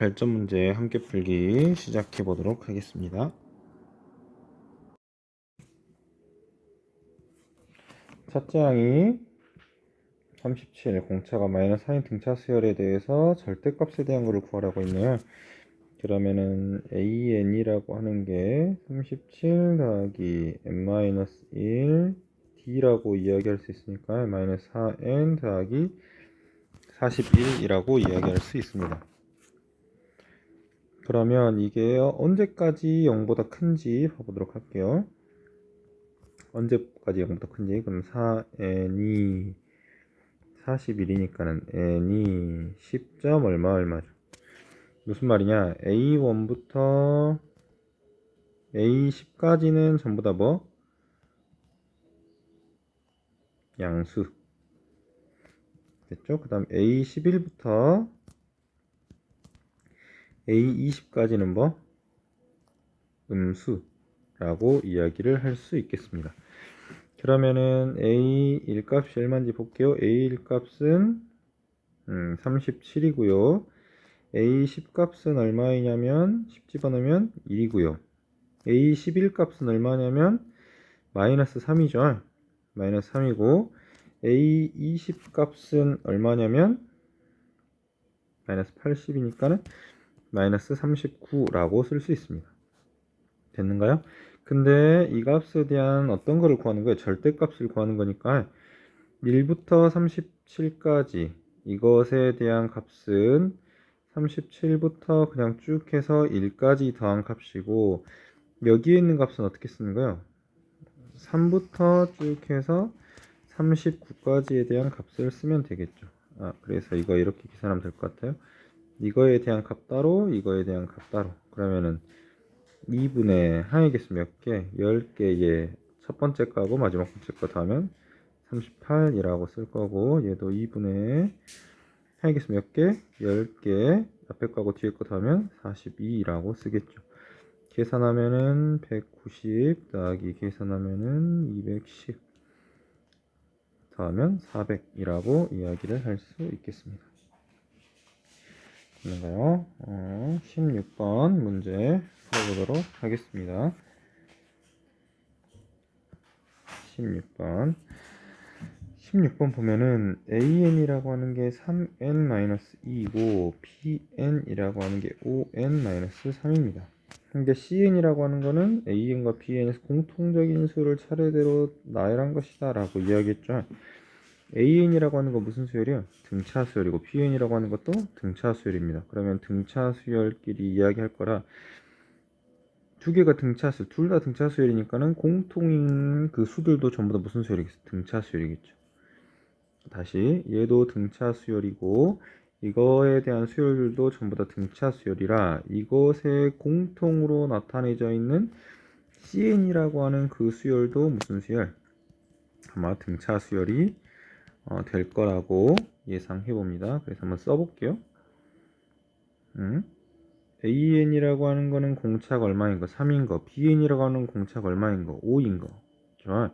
발전 문제 함께 풀기 시작해 보도록 하겠습니다. 첫째 항이 37 공차가 마이너스 4인 등차 수열에 대해서 절대값에 대한 것을 구하라고 있네요. 그러면은 AN이라고 하는 게 37 더하기 n-1 D라고 이야기할 수 있으니까 마이너스 4n 더하기 41이라고 이야기할 수 있습니다. 그러면 이게 언제까지 0보다 큰지 봐보도록 할게요. 언제까지 0보다 큰지. 그럼 4n이 41이니까는 n이 10점 얼마죠? 무슨 말이냐? a1부터 a10까지는 전부 다 뭐? 양수. 됐죠? 그 다음 a11부터 a20까지는 뭐? 음수라고 이야기를 할 수 있겠습니다. 그러면은 A1 값이 얼마인지 볼게요. A1 값은 37이고요. A10 값은 얼마이냐면 10 집어넣으면 1이고요. A11 값은 얼마냐면 마이너스 3이죠. 마이너스 3이고 A20 값은 얼마냐면 마이너스 80이니까는 마이너스 39라고 쓸 수 있습니다. 됐는가요? 근데 이 값에 대한 어떤 거를 구하는 거예요? 절대값을 구하는 거니까 1부터 37까지 이것에 대한 값은 37부터 그냥 쭉 해서 1까지 더한 값이고 여기에 있는 값은 어떻게 쓰는 거예요? 3부터 쭉 해서 39까지에 대한 값을 쓰면 되겠죠. 그래서 이거 이렇게 계산하면 될 것 같아요. 이거에 대한 값 따로, 이거에 대한 값 따로. 그러면은 2분의 항의 개수 몇 개? 10개의 첫 번째 거하고 마지막 번째 거 더하면 38이라고 쓸 거고, 얘도 2분의 항의 개수 몇 개? 10개. 앞에 거하고 뒤에 거 더하면 42라고 쓰겠죠. 계산하면은 190 더하기 계산하면은 210 더하면 400이라고 이야기를 할 수 있겠습니다. 됐는가요? 16번 문제 풀어보도록 하겠습니다. 16번 보면은 AN이라고 하는 게 3n-2이고 BN이라고 하는 게 5n-3입니다. 근데 CN이라고 하는 거는 AN과 BN에서 공통적인 수를 차례대로 나열한 것이다 라고 이야기했죠. AN이라고 하는 거 무슨 수열이요? 등차 수열이고 BN이라고 하는 것도 등차 수열입니다. 그러면 등차 수열끼리 이야기할 거라 두 개가 등차수, 둘 다 등차 수열이니까는 공통인 그 수들도 전부 다 무슨 수열이겠어? 등차 수열이겠죠. 다시 얘도 등차 수열이고 이거에 대한 수열들도 전부 다 등차 수열이라 이것에 공통으로 나타내져 있는 CN이라고 하는 그 수열도 무슨 수열? 아마 등차 수열이 될 거라고 예상해 봅니다. 그래서 한번 써볼게요. AN이라고 하는 거는 공차가 얼마인 거? 3인 거. BN이라고 하는 공차가 얼마인 거? 5인 거. 좋아.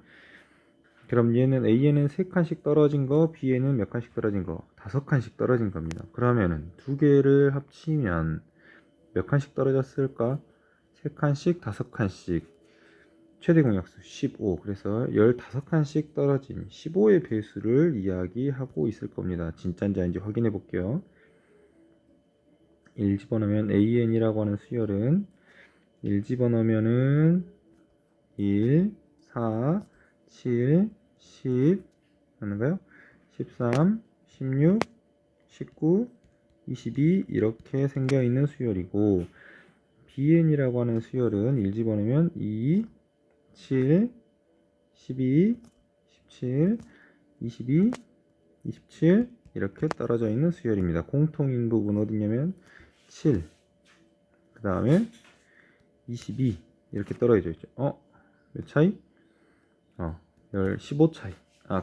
그럼 얘는 AN은 3칸씩 떨어진 거, BN은 몇 칸씩 떨어진 거? 5칸씩 떨어진 겁니다. 그러면은 두 개를 합치면 몇 칸씩 떨어졌을까? 3칸씩 5칸씩. 최대 공약수 15. 그래서 15칸씩 떨어진 15의 배수를 이야기하고 있을 겁니다. 진짜인지 아닌지 확인해 볼게요. 1 집어넣으면 AN이라고 하는 수열은 1 집어넣으면은 1, 4, 7, 10 하는가요? 13, 16, 19, 22 이렇게 생겨 있는 수열이고 BN이라고 하는 수열은 1 집어넣으면 2, 7, 12, 17, 22, 27 이렇게 떨어져 있는 수열입니다. 공통인 부분 어디냐면 7, 그 다음에 22 이렇게 떨어져 있죠. 몇 차이? 15 차이.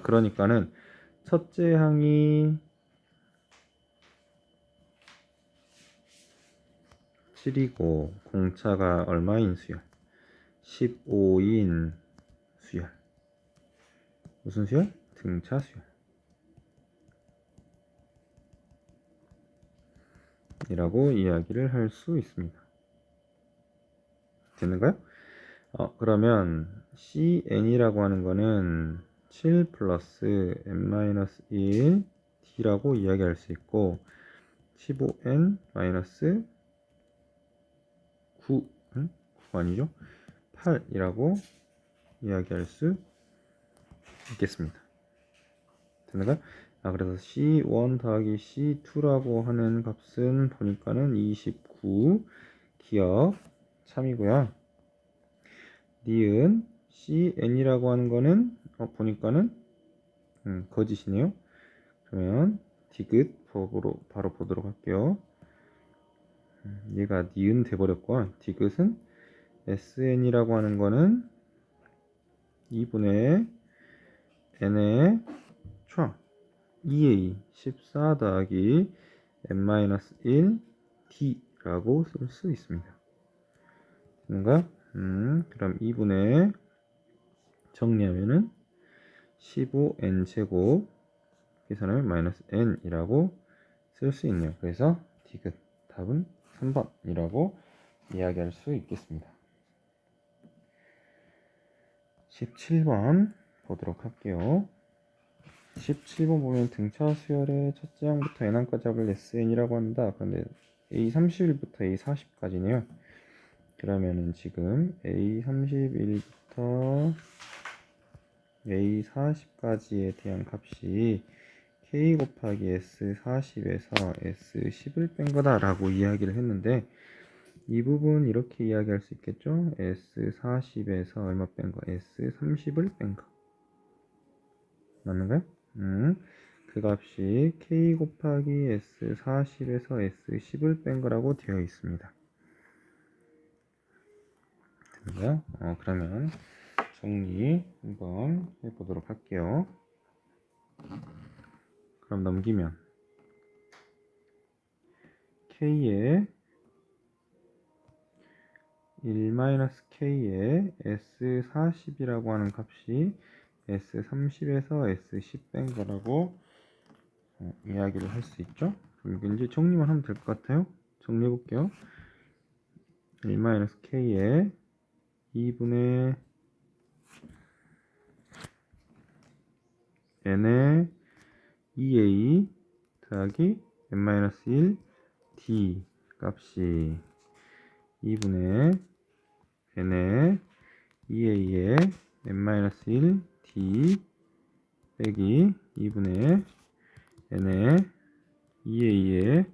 그러니까는 첫째 항이 7이고 공차가 얼마인 수열? 15인 수열. 무슨 수열? 등차 수열. 이라고 이야기를 할 수 있습니다. 됐는가요? 그러면 cn이라고 하는 거는 7 플러스 n-1 d라고 이야기할 수 있고 15n 마이너스 9, 9가 아니죠? 8이라고 이야기할 수 있겠습니다. 됐나요? 그래서 C1 더하기 C2라고 하는 값은 보니까는 29 기억 참이고요. 니은 CN이라고 하는 거는 보니까는 거짓이네요. 그러면 디귿 법으로 바로 보도록 할게요. 얘가 니은 돼버렸고 디귿은 SN이라고 하는 거는 2분의 n의 총 2a 14 더하기 n-1 d라고 쓸 수 있습니다. 됐는가? 그럼 2분의 정리하면은 15n 제곱 계산하면 마이너스 n이라고 쓸 수 있네요. 그래서 디귿 답은 3번이라고 이야기할 수 있겠습니다. 17번 보도록 할게요. 17번 보면 등차 수열의 첫째 항부터 n항까지 합을 SN이라고 한다. 그런데 A31부터 A40까지네요. 그러면은 지금 A31부터 A40까지에 대한 값이 K 곱하기 S40에서 S10을 뺀 거다 라고 이야기를 했는데 이 부분 이렇게 이야기할 수 있겠죠? S40에서 얼마 뺀 거? S30을 뺀 거 맞는가요? 그 값이 K 곱하기 S40에서 S10을 뺀 거라고 되어 있습니다. 됐나요? 그러면 정리 한번 해보도록 할게요. 그럼 넘기면 K에 1-K에 S40이라고 하는 값이 S30에서 S10 뺀 거라고 이야기를 할 수 있죠. 그럼 이제 정리만 하면 될 것 같아요. 정리해 볼게요. 1-K에 2분의 n의 2a 더하기 n-1 d 값이 2분의 n의 2a의 n-1 d 빼기 2분의 n의 2a의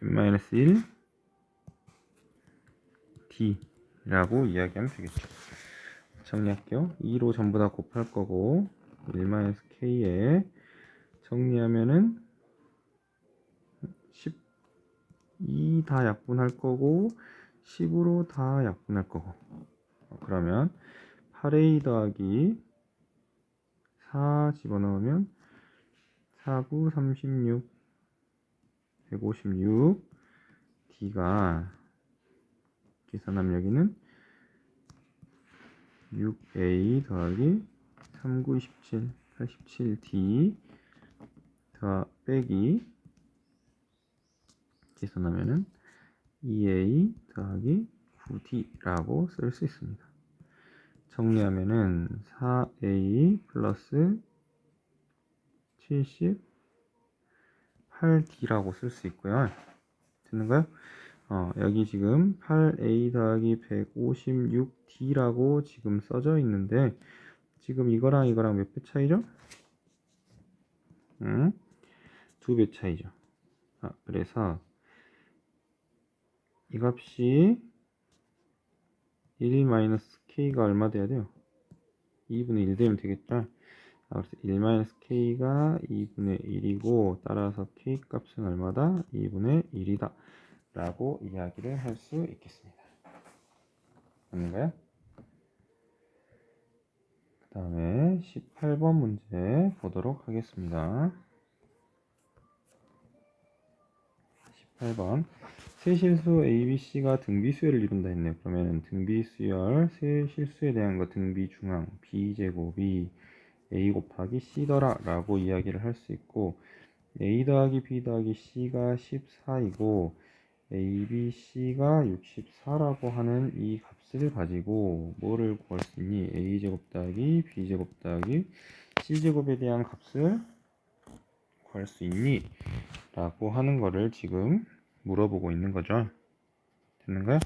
n-1 d 라고 이야기하면 되겠죠. 정리할게요. 2로 전부 다 곱할 거고 1-k에 정리하면은 12 다 약분할 거고 10으로 다 약분할 거고 그러면 8a 더하기 4 집어넣으면 4, 9, 36 156 d가 계산하면 여기는 6a 더하기 3, 9, 27 87d 더 빼기 계산하면은 2a 더하기 9d라고 쓸 수 있습니다. 정리하면은 4a 플러스 78d라고 쓸 수 있고요. 됐는가요? 여기 지금 8a 더하기 156d라고 지금 써져 있는데 지금 이거랑 이거랑 몇 배 차이죠? 2배 차이죠. 그래서 이 값이 1-k가 얼마 돼야 돼요? 2분의 1 되면 되겠죠? 그래서 1-k가 2분의 1이고 따라서 k 값은 얼마다? 2분의 1이다 라고 이야기를 할 수 있겠습니다. 맞는가요? 그 다음에 18번 문제 보도록 하겠습니다. 18번 세 실수 ABC가 등비수열을 이룬다 했네요. 그러면 등비수열 세 실수에 대한 거 등비중앙 B제곱이 A 곱하기 C더라 라고 이야기를 할 수 있고 a 더하기 b 더하기 c가 14이고 a, b, c가 64라고 하는 이 값을 가지고 뭐를 구할 수 있니? a제곱 더하기 b제곱 더하기 c제곱에 대한 값을 구할 수 있니? 라고 하는 거를 지금 물어보고 있는 거죠. 됐는가요?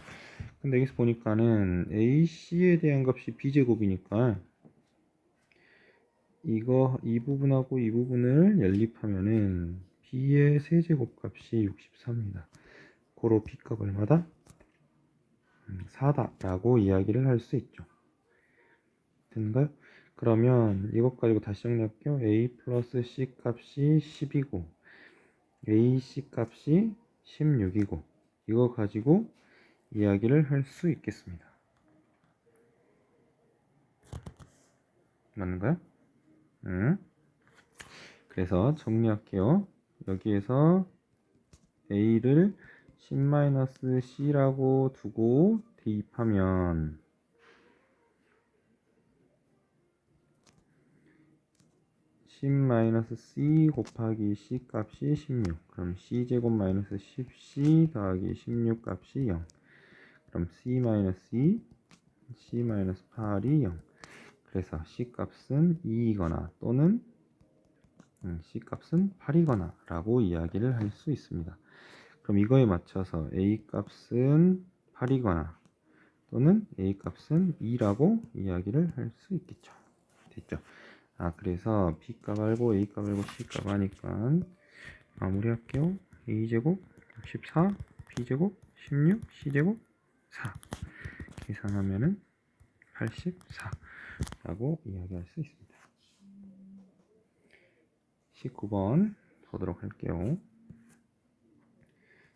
근데 여기서 보니까는 AC에 대한 값이 B제곱이니까 이 부분하고 이 부분을 연립하면은 B의 세제곱 값이 63입니다. 고로 B 값 얼마다? 4다 라고 이야기를 할 수 있죠. 됐는가요? 그러면 이것 가지고 다시 정리할게요. A 플러스 C 값이 10이고 AC 값이 16이고 이거 가지고 이야기를 할 수 있겠습니다. 맞는가요? 그래서 정리할게요. 여기에서 A를 10-C라고 두고 대입하면 10-C 곱하기 C 값이 16. 그럼 C제곱 마이너스 10C 더하기 16 값이 0. 그럼 C-2, C-8이 0. 그래서 C 값은 2이거나 또는 C 값은 8이거나 라고 이야기를 할 수 있습니다. 그럼 이거에 맞춰서 A 값은 8이거나 또는 A 값은 2라고 이야기를 할 수 있겠죠. 됐죠? 그래서 B 값 알고 A 값 알고 C 값 하니까 마무리할게요. A제곱 64, B제곱 16, C제곱 4 계산하면은 84라고 이야기할 수 있습니다. 19번 보도록 할게요.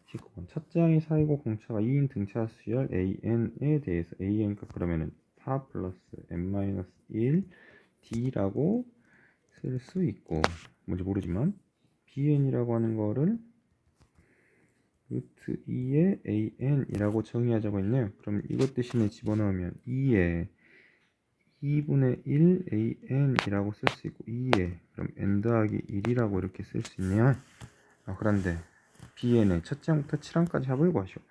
19번 첫째 항이 4이고 공차가 2인 등차 수열 AN에 대해서 AN값 그러면은 4 플러스 N-1 D라고 쓸 수 있고 뭔지 모르지만 BN이라고 하는 거를 루트 2의 AN이라고 정의하자고 했네요. 그럼 이것 대신에 집어넣으면 2에 2분의 1 AN이라고 쓸 수 있고 2에 그럼 N 더하기 1이라고 이렇게 쓸 수 있냐? 그런데 BN의 첫째 항부터 7항까지 합을 구하시오.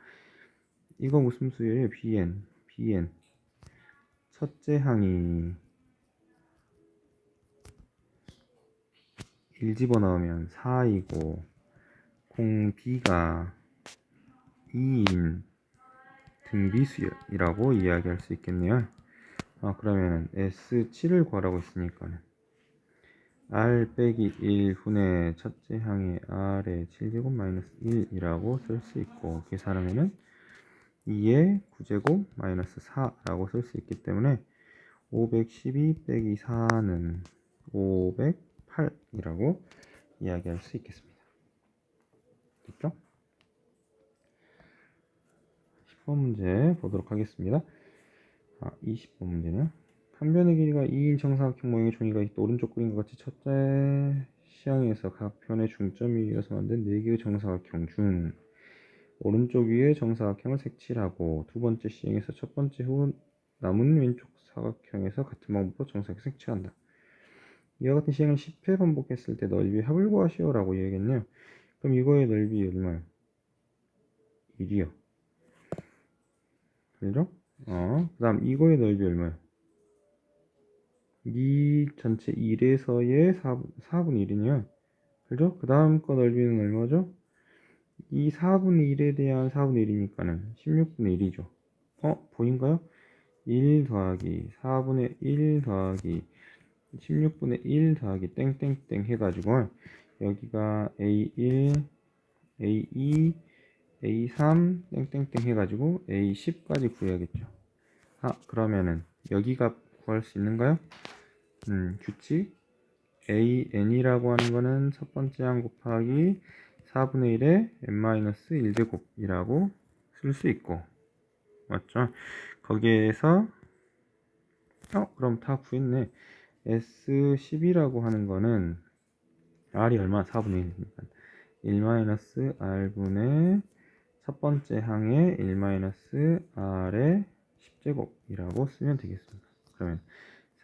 이거 무슨 수열이에요? BN 첫째 항이 1 집어넣으면 4이고 공 B가 2인 등비수열이라고 이야기할 수 있겠네요. 그러면 S7을 구하라고 했으니까 R 빼기 1분의 첫째 항의 R의 7제곱 마이너스 1이라고 쓸 수 있고 계산하면은 2의 9제곱 마이너스 4라고 쓸 수 있기 때문에 512 빼기 4는 508이라고 이야기할 수 있겠습니다. 됐죠? 10번 문제 보도록 하겠습니다. 20번 문제는 한 변의 길이가 2인 정사각형 모양의 종이가 있다. 오른쪽 그림과 같이 첫째 시항에서 각 변의 중점이 이어서 만든 4개의 정사각형 중 오른쪽 위에 정사각형을 색칠하고 두 번째 시행에서 첫 번째 후 남은 왼쪽 사각형에서 같은 방법으로 정사각형 색칠한다. 이와 같은 시행을 10회 반복했을 때 넓이의 합을 구하시오 라고 얘기했네요. 그럼 이거의 넓이 얼마야? 1이요. 그죠? 그 다음 이거의 넓이 얼마야? 이 전체 1에서의 4분의 1이냐? 그죠? 그 다음 거 넓이는 얼마죠? 이 4분의 1에 대한 4분의 1이니까는 16분의 1이죠. 보인가요? 1 더하기 4분의 1 더하기 16분의 1 더하기 땡땡땡 해가지고 여기가 A1, A2, A3 땡땡땡 해가지고 A10까지 구해야겠죠. 그러면은 여기가 구할 수 있는가요? 규칙 AN이라고 하는 거는 첫 번째 항 곱하기 4분의 1에 N-1제곱이라고 쓸 수 있고 맞죠? 거기에서 그럼 다 구했네. S10이라고 하는 거는 R이 얼마? 4분의 1이니까 1-R분의 첫 번째 항에 1-R의 10제곱이라고 쓰면 되겠습니다. 그러면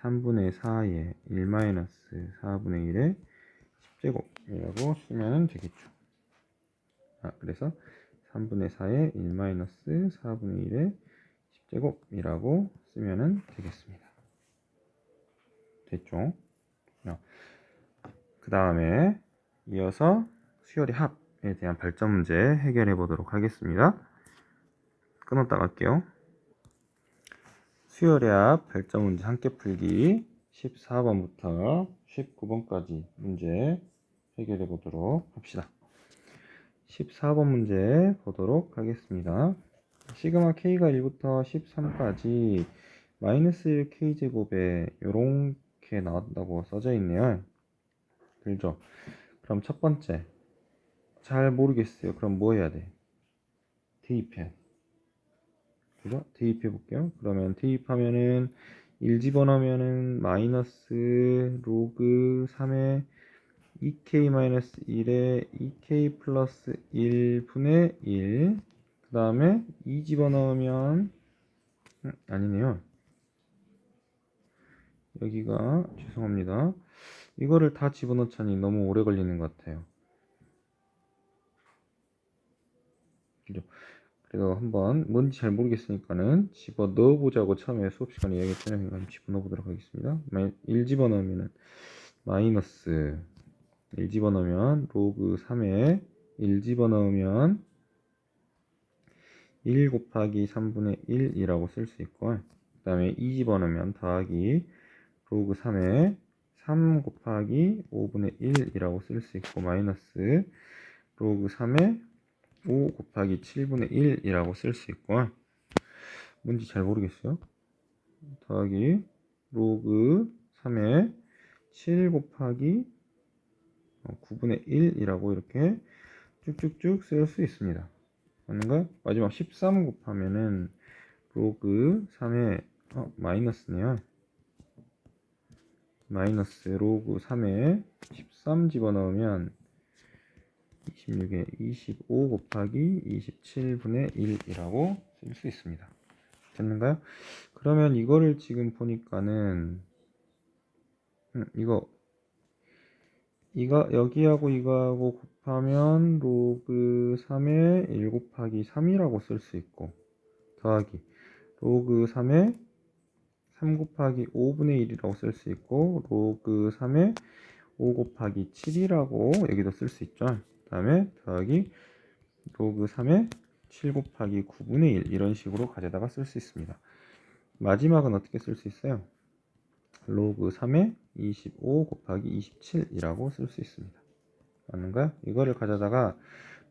3분의 4에 1-4분의 1에 10제곱이라고 쓰면 되겠죠. 그래서 3분의 4의 1 4분의 1의 10제곱이라고 쓰면 되겠습니다. 됐죠? 그 다음에 이어서 수열의 합에 대한 발전 문제 해결해 보도록 하겠습니다. 끊었다 갈게요. 수열의 합 발전 문제 함께 풀기 14번부터 19번까지 문제 해결해 보도록 합시다. 14번 문제 보도록 하겠습니다. 시그마 K가 1부터 13까지 마이너스 1 K제곱에 요렇게 나왔다고 써져 있네요. 그죠? 그럼 첫 번째 잘 모르겠어요. 그럼 뭐 해야 돼? 대입해. 그죠? 대입해 볼게요. 그러면 대입하면은 1 집어넣으면은 마이너스 로그 3의 2k-1에 2k 플러스 1분의 1. 그 다음에 2 집어넣으면 아니네요. 여기가 죄송합니다. 이거를 다 집어넣자니 너무 오래 걸리는 것 같아요. 그죠? 그래서 한번 뭔지 잘 모르겠으니까는 집어 넣어보자고 처음에 수업 시간에 이야기했잖아요. 한번 집어 넣어보도록 하겠습니다. 1 집어넣으면 마이너스 1 집어넣으면 로그 3에 1 집어넣으면 1 곱하기 3분의 1이라고 쓸 수 있고, 그 다음에 2 집어넣으면 더하기 로그 3에 3 곱하기 5분의 1이라고 쓸 수 있고, 마이너스 로그 3에 5 곱하기 7분의 1이라고 쓸 수 있고, 뭔지 잘 모르겠어요. 더하기 로그 3에 7 곱하기 9분의 1이라고 이렇게 쭉쭉쭉 쓸 수 있습니다. 맞는가요? 마지막 13 곱하면은 로그 3에 마이너스네요. 마이너스 로그 3에 13 집어넣으면 26에 25 곱하기 27분의 1이라고 쓸 수 있습니다. 됐는가요? 그러면 이거를 지금 보니까는 이거 여기하고 이거하고 곱하면 로그 3에 1 곱하기 3이라고 쓸 수 있고, 더하기 로그 3에 3 곱하기 5분의 1이라고 쓸 수 있고, 로그 3에 5 곱하기 7이라고 여기도 쓸 수 있죠. 그 다음에 더하기 로그 3에 7 곱하기 9분의 1 이런 식으로 가져다가 쓸 수 있습니다. 마지막은 어떻게 쓸 수 있어요? 로그 3에 25 곱하기 27이라고 쓸 수 있습니다. 맞는가요? 이거를 가져다가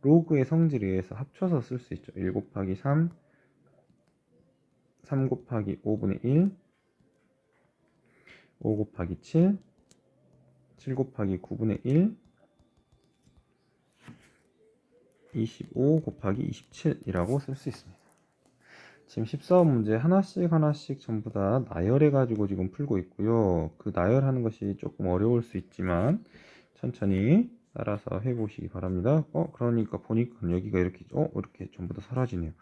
로그의 성질에 의해서 합쳐서 쓸 수 있죠. 1 곱하기 3, 3 곱하기 5분의 1, 5 곱하기 7, 7 곱하기 9분의 1, 25 곱하기 27이라고 쓸 수 있습니다. 지금 14번 문제 하나씩 전부 다 나열해 가지고 지금 풀고 있고요. 그 나열하는 것이 조금 어려울 수 있지만 천천히 따라서 해보시기 바랍니다. 그러니까 보니까 여기가 이렇게 이렇게 전부 다 사라지네요.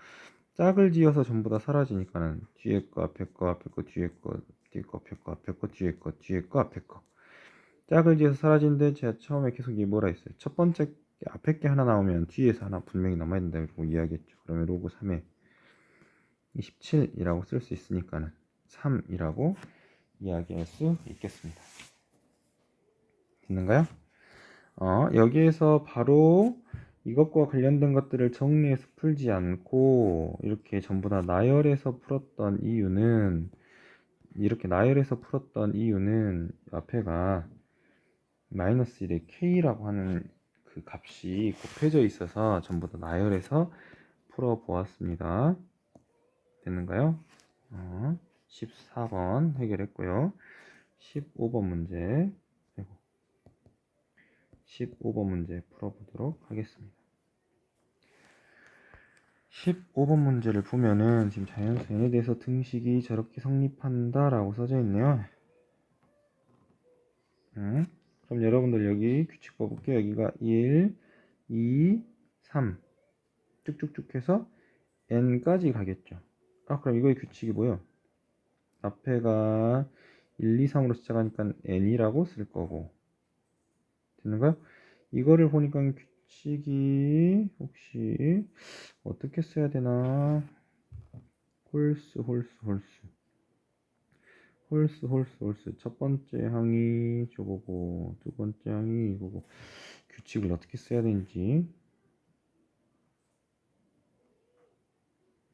짝을 지어서 전부 다 사라지니까는 뒤에 거 앞에 거 앞에 거 뒤에 거 뒤에 거 앞에 거 앞에 거 뒤에 거 뒤에 거 앞에 거 짝을 지어서 사라지는데 제가 처음에 계속 이게 뭐라 했어요? 첫 번째 앞에 게 하나 나오면 뒤에서 하나 분명히 남아야 된다고 이야기했죠. 그러면 로그 3에 27이라고 쓸 수 있으니까는 3이라고 이야기할 수 있겠습니다. 됐는가요? 여기에서 바로 이것과 관련된 것들을 정리해서 풀지 않고 이렇게 전부 다 나열해서 풀었던 이유는, 이렇게 나열해서 풀었던 이유는 앞에가 마이너스 1의 k라고 하는 그 값이 곱해져 있어서 전부 다 나열해서 풀어 보았습니다. 됐는가요? 14번 해결했고요. 15번 문제 15번 문제 풀어보도록 하겠습니다. 15번 문제를 보면은 지금 자연수 n에 대해서 등식이 저렇게 성립한다 라고 써져 있네요. 그럼 여러분들 여기 규칙 봐볼게요. 여기가 1, 2, 3 쭉쭉쭉 해서 n까지 가겠죠. 그럼 이거의 규칙이 뭐예요? 앞에가 1, 2, 3으로 시작하니까 n이라고 쓸 거고, 되는가요? 이거를 보니까 규칙이 혹시 어떻게 써야 되나? 홀스. 첫 번째 항이 저거고, 두 번째 항이 이거고, 규칙을 어떻게 써야 되는지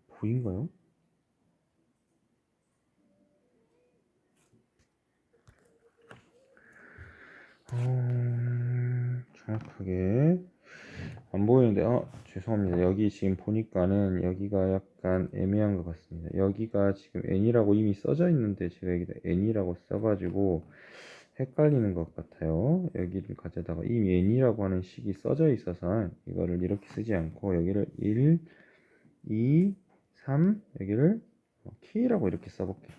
보인가요? 정확하게 안 보이는데, 죄송합니다. 여기 지금 보니까는 여기가 약간 애매한 것 같습니다. 여기가 지금 n이라고 이미 써져 있는데 제가 여기다 n이라고 써가지고 헷갈리는 것 같아요. 여기를 가져다가 이미 n이라고 하는 식이 써져 있어서 이거를 이렇게 쓰지 않고 여기를 1, 2, 3 여기를 k라고 이렇게 써볼게요.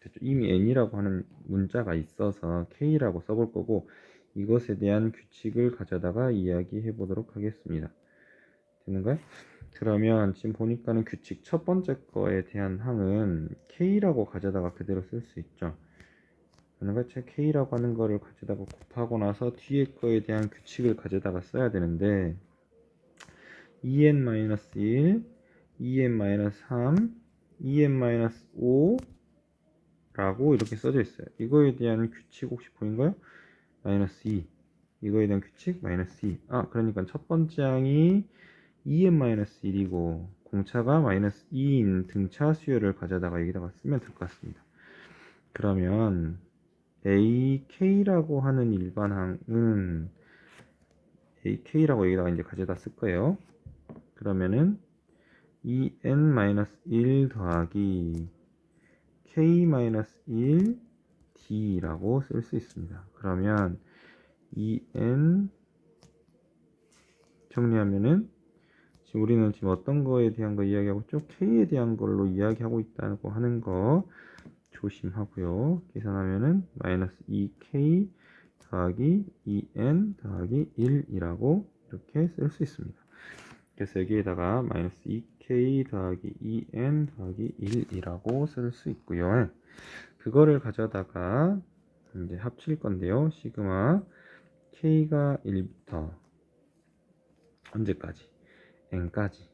됐죠? 이미 n이라고 하는 문자가 있어서 k라고 써볼 거고 이것에 대한 규칙을 가져다가 이야기해 보도록 하겠습니다. 되는가요? 그러면 지금 보니까는 규칙 첫 번째 거에 대한 항은 k라고 가져다가 그대로 쓸 수 있죠. 되는가요? k라고 하는 거를 가져다가 곱하고 나서 뒤에 거에 대한 규칙을 가져다가 써야 되는데 2n-1, 2n-3, 2n-5 라고 이렇게 써져 있어요. 이거에 대한 규칙 혹시 보인가요? 마이너스 2. 이거에 대한 규칙 마이너스 2. 그러니까 첫 번째 항이 2n-1이고 공차가 마이너스 2인 등차 수열을 가져다가 여기다가 쓰면 될 것 같습니다. 그러면 ak라고 하는 일반항은 ak라고 여기다가 이제 가져다 쓸 거예요. 그러면은 2n-1 더하기 k-1 d라고 쓸 수 있습니다. 그러면 2n 정리하면은 지금 우리는 지금 어떤 거에 대한 거 이야기하고 있죠? k에 대한 걸로 이야기하고 있다고 하는 거 조심하고요. 계산하면은 마이너스 2k 더하기 2n 더하기 1이라고 이렇게 쓸 수 있습니다. 그래서 여기에다가 마이너스 2k 더하기 2n 더하기 1이라고 쓸 수 있고요. 그거를 가져다가 이제 합칠 건데요. 시그마 k가 1부터 언제까지? n까지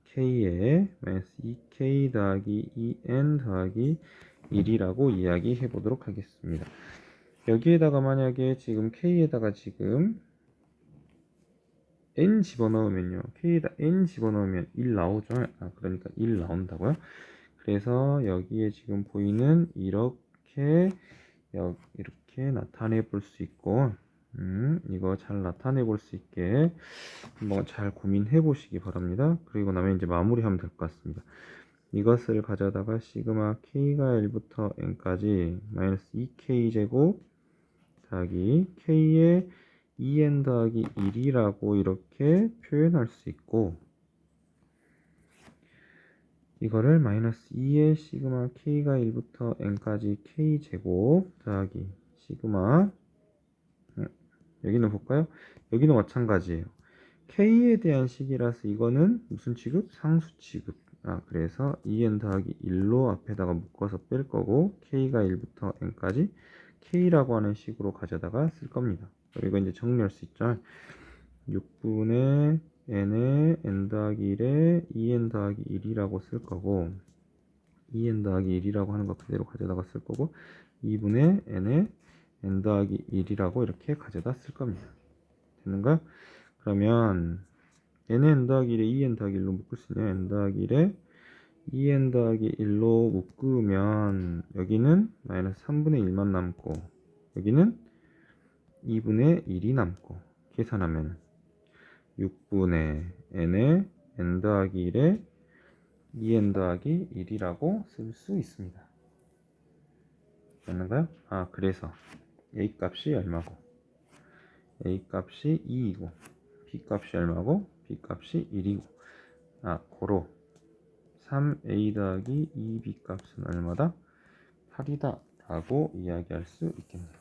k에 마이너스 2k 더하기 2n 더하기 1이라고 이야기해 보도록 하겠습니다. 여기에다가 만약에 지금 k에다가 지금 n 집어넣으면요. k에다 n 집어넣으면 1 나오죠. 그러니까 1 나온다고요. 그래서 여기에 지금 보이는 이렇게 나타내 볼 수 있고 이거 잘 나타내 볼 수 있게 한번 잘 고민해 보시기 바랍니다. 그리고 나면 이제 마무리하면 될 것 같습니다. 이것을 가져다가 시그마 k가 1부터 n까지 마이너스 2k 제곱 더하기 k의 2n 더하기 1이라고 이렇게 표현할 수 있고 이거를 마이너스 2의 시그마 k가 1부터 n까지 k 제곱 더하기 시그마 여기는 볼까요? 여기는 마찬가지예요. k에 대한 식이라서 이거는 무슨 취급? 상수 취급. 그래서 2n 더하기 1로 앞에다가 묶어서 뺄 거고 k가 1부터 n까지 k라고 하는 식으로 가져다가 쓸 겁니다. 이거 이제 정리할 수 있죠. 6분의 n에 n 더하기 1에 2n 더하기 1이라고 쓸 거고 2n 더하기 1이라고 하는 거 그대로 가져다가 쓸 거고 2분의 n에 n 더하기 1이라고 이렇게 가져다 쓸 겁니다. 되는가? 그러면 n에 n 더하기 1에 2n 더하기 1로 묶을 수 있냐? n 더하기 1에 2n 더하기 1로 묶으면 여기는 마이너스 3분의 1만 남고 여기는 2분의 1이 남고 계산하면 6분의 n에 n 더하기 1에 2n 더하기 1이라고 쓸 수 있습니다. 맞는가요? 그래서 a 값이 얼마고 a 값이 2이고 b 값이 얼마고 b 값이 1이고 고로 3a 더하기 2b 값은 얼마다? 8이다 라고 이야기할 수 있겠네요.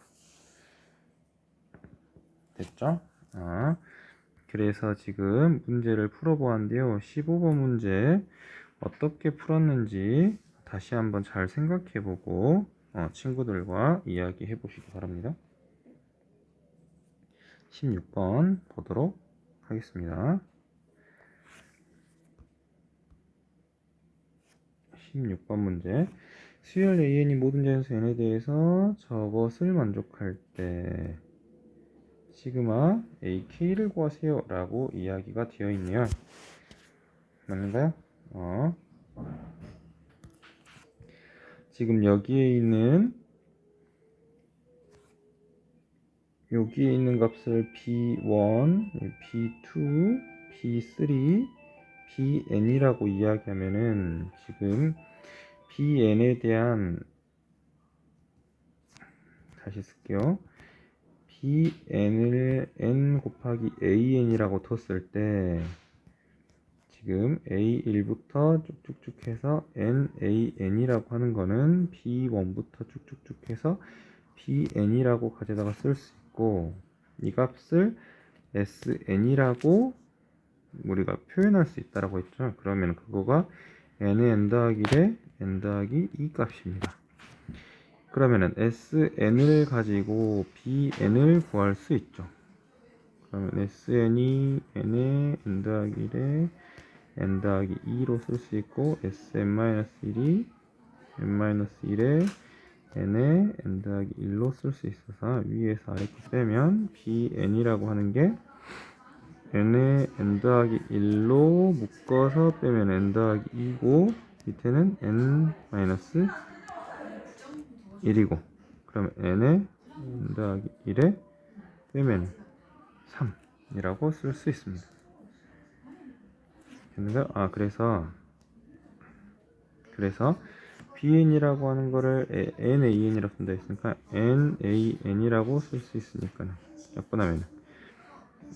됐죠? 그래서 지금 문제를 풀어보았는데요. 15번 문제 어떻게 풀었는지 다시 한번 잘 생각해보고 친구들과 이야기해 보시기 바랍니다. 16번 보도록 하겠습니다. 16번 문제. 수열 AN이 모든 자연수 N에 대해서 저것을 만족할 때 시그마 AK를 구하세요 라고 이야기가 되어 있네요. 맞는가요? 지금 여기에 있는 값을 B1, B2, B3, BN이라고 이야기하면은 지금 BN에 대한 다시 쓸게요. BN을 N 곱하기 AN이라고 뒀을 때 지금 A1부터 쭉쭉쭉 해서 NAN이라고 하는 거는 B1부터 쭉쭉쭉 해서 BN이라고 가져다가 쓸 수 있고, 이 값을 SN이라고 우리가 표현할 수 있다라고 했죠. 그러면 그거가 N의 N 더하기 1의 N 더하기 2 값입니다. 그러면은 SN을 가지고 BN을 구할 수 있죠. 그러면 SN이 N의 N 더하기 1의 N 더하기 2로 쓸 수 있고, SN-1이 N-1의 N의 N 더하기 1로 쓸 수 있어서 위에서 아래 거 빼면 BN이라고 하는 게 N의 N 더하기 1로 묶어서 빼면 N 더하기 2고, 밑에는 N-1이고, 그러면 N의 N 더하기 1에 빼면 3이라고 쓸 수 있습니다. 됐는가요? 그래서 BN이라고 하는 거를 NAN이라고 쓴다 했으니까 NAN이라고 쓸 수 있으니까요. 약분하면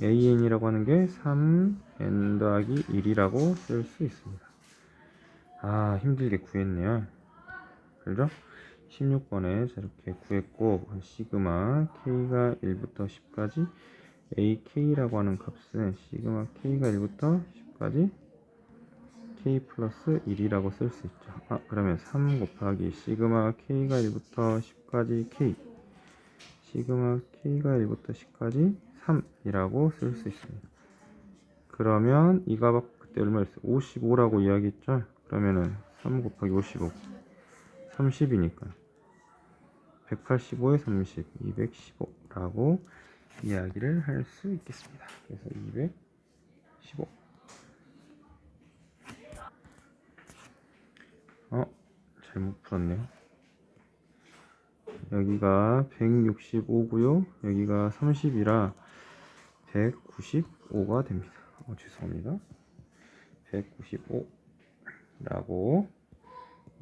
AN이라고 하는 게 3N 더하기 1이라고 쓸 수 있습니다. 힘들게 구했네요. 그죠? 16번에 저렇게 구했고, 시그마 K가 1부터 10까지 AK라고 하는 값은 시그마 K가 1부터 10까지 K 플러스 1이라고 쓸 수 있죠. 그러면 3 곱하기 시그마 K가 1부터 10까지 K, 시그마 K가 1부터 10까지 3이라고 쓸 수 있습니다. 그러면 이 값 그때 얼마였어요? 55라고 이야기했죠. 그러면은 3 곱하기 55 30이니까 185에 30 215라고 이야기를 할 수 있겠습니다. 그래서 215. 잘못 풀었네요. 여기가 165고요. 여기가 30이라 195가 됩니다. 죄송합니다. 195라고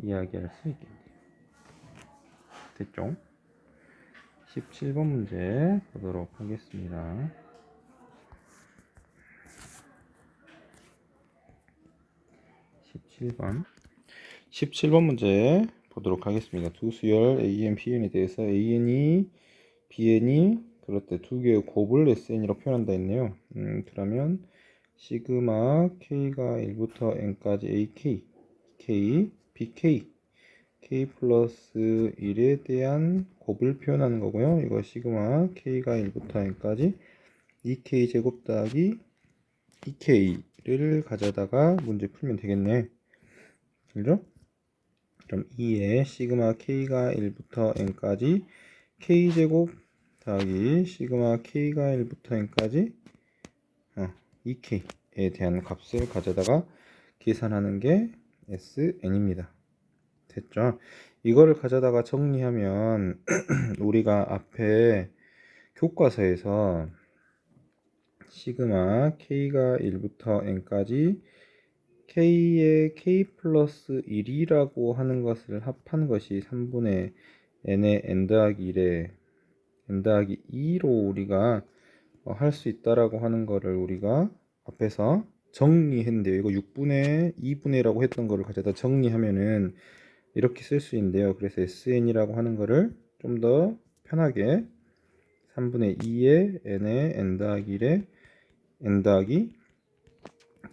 이야기할 수 있겠네요. 됐죠? 17번 문제 보도록 하겠습니다. 17번 문제 보도록 하겠습니다. 두 수열 AN, BN에 대해서 AN이, BN이 그럴 때 두 개의 곱을 SN이라고 표현한다 했네요. 그러면 시그마 K가 1부터 N까지 AK, K, BK, K 플러스 1에 대한 곱을 표현하는 거고요. 이거 시그마 K가 1부터 N까지 2K 제곱 더하기 2K를 가져다가 문제 풀면 되겠네. 그죠? 그럼 2에 시그마 K가 1부터 N까지 K제곱 더하기 시그마 K가 1부터 N까지 2K에 대한 값을 가져다가 계산하는 게 SN입니다. 됐죠? 이거를 가져다가 정리하면 우리가 앞에 교과서에서 시그마 K가 1부터 N까지 K의 K 플러스 1이라고 하는 것을 합한 것이 3분의 N의 N 더하기 1에 N 더하기 2로 우리가 할 수 있다라고 하는 거를 우리가 앞에서 정리했는데요. 이거 6분의 2분의 라고 했던 거를 가져다 정리하면은 이렇게 쓸 수 있는데요. 그래서 SN이라고 하는 거를 좀 더 편하게 3분의 2의 N의 N 더하기 1에 N 더하기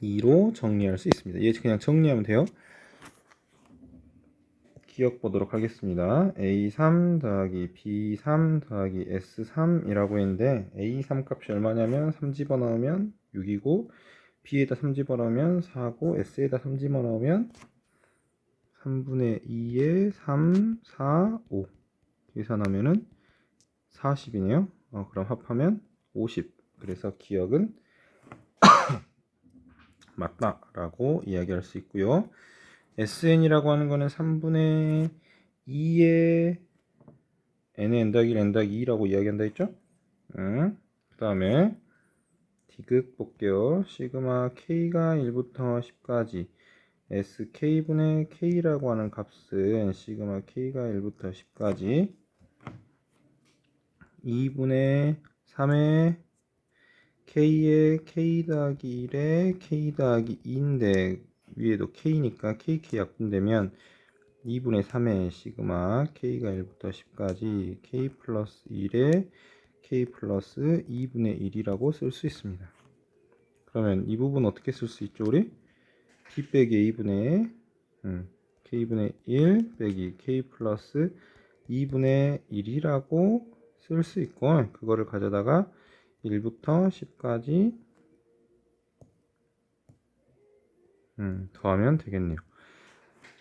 2로 정리할 수 있습니다. 얘 그냥 정리하면 돼요. 기억 보도록 하겠습니다. A3 더하기 B3 더하기 S3 이라고 했는데 A3 값이 얼마냐면 3 집어넣으면 6이고 B에다 3 집어넣으면 4고 S에다 3 집어넣으면 3분의 2에 3, 4, 5 계산하면은 40이네요. 그럼 합하면 50. 그래서 기억은 맞다라고 이야기할 수 있고요. SN이라고 하는 거는 3분의 2의 n의 n 더하기 n 더하기 2라고 이야기한다 했죠? 그 다음에 디귿 볼게요. 시그마 k가 1부터 10까지 sk분의 k라고 하는 값은 시그마 k가 1부터 10까지 2분의 3의 k의 k 더하기 1의 k 더하기 2인데 위에도 k니까 kk 약분되면 2분의 3의 시그마 k가 1부터 10까지 k 플러스 1의 k 플러스 2분의 1이라고 쓸 수 있습니다. 그러면 이 부분 어떻게 쓸 수 있죠 우리? d 빼기 a분의 k분의 1 빼기 k 플러스 2분의 1이라고 쓸 수 있고 그거를 가져다가 1부터 10까지 더하면 되겠네요.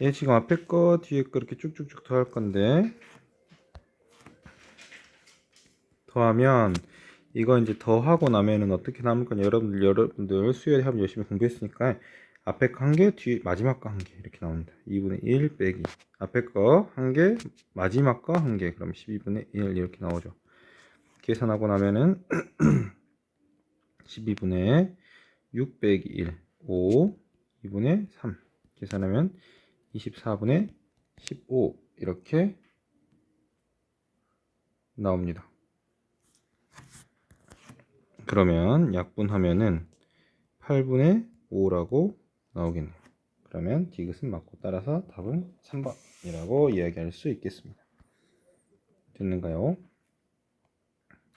얘 지금 앞에 거 뒤에 거 이렇게 쭉쭉쭉 더할 건데 더하면 이거 이제 더하고 나면은 어떻게 남을 거냐 여러분들 수요일에 한번 열심히 공부했으니까 앞에 거 한 개 뒤에 마지막 거 한 개 이렇게 나옵니다. 2분의 1 빼기 앞에 거 한 개 마지막 거 한 개 그럼 12분의 1 이렇게 나오죠. 계산하고 나면은 12분의 6 빼기 1 5 2분의 3 계산하면 24분의 15 이렇게 나옵니다. 그러면 약분하면은 8분의 5라고 나오겠네요. 그러면 디귿은 맞고 따라서 답은 3번이라고 이야기할 수 있겠습니다. 됐는가요?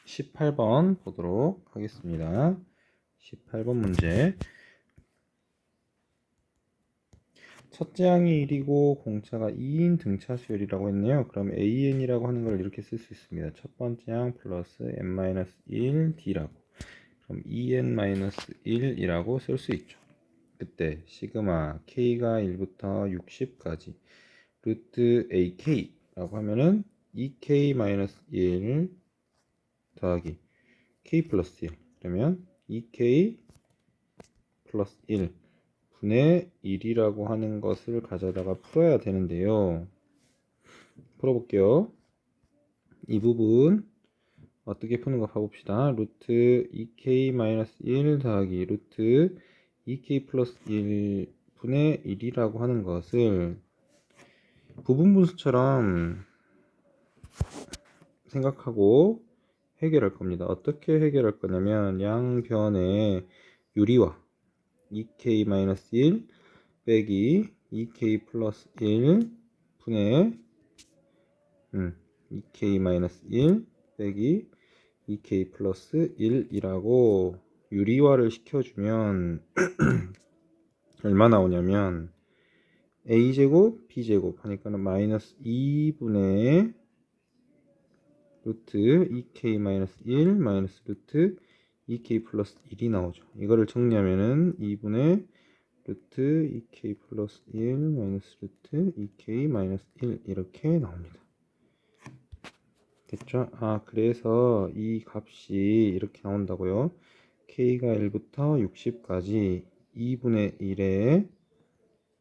18번 보도록 하겠습니다. 18번 문제. 첫째 항이 1이고 공차가 2인 등차 수열이라고 했네요. 그럼 AN이라고 하는 걸 이렇게 쓸 수 있습니다. 첫 번째 항 플러스 n-1 D라고. 그럼 2n-1이라고 쓸 수 있죠. 그때 시그마 k가 1부터 60까지 루트 ak라고 하면은 2k-1 더하기 k 플러스 1 그러면 2k 플러스 1 분의 1이라고 하는 것을 가져다가 풀어야 되는데요. 풀어볼게요. 이 부분 어떻게 푸는 거 봐봅시다. 루트 2k-1 더하기 루트 2k 플러스 1 분의 1이라고 하는 것을 부분분수처럼 생각하고 해결할 겁니다. 어떻게 해결할 거냐면 양변의 유리화 2k-1 빼기 2k 플러스 1 분의 2k-1 빼기 2k 플러스 1이라고 유리화를 시켜주면 얼마 나오냐면 a제곱 b제곱 하니까는 마이너스 2분의 루트 2k-1 마이너스 루트 2k 플러스 1이 나오죠. 이거를 정리하면은 2분의 루트 2k 플러스 1 마이너스 루트 2k 마이너스 1 이렇게 나옵니다. 됐죠? 그래서 이 값이 이렇게 나온다고요. k가 1부터 60까지 2분의 1에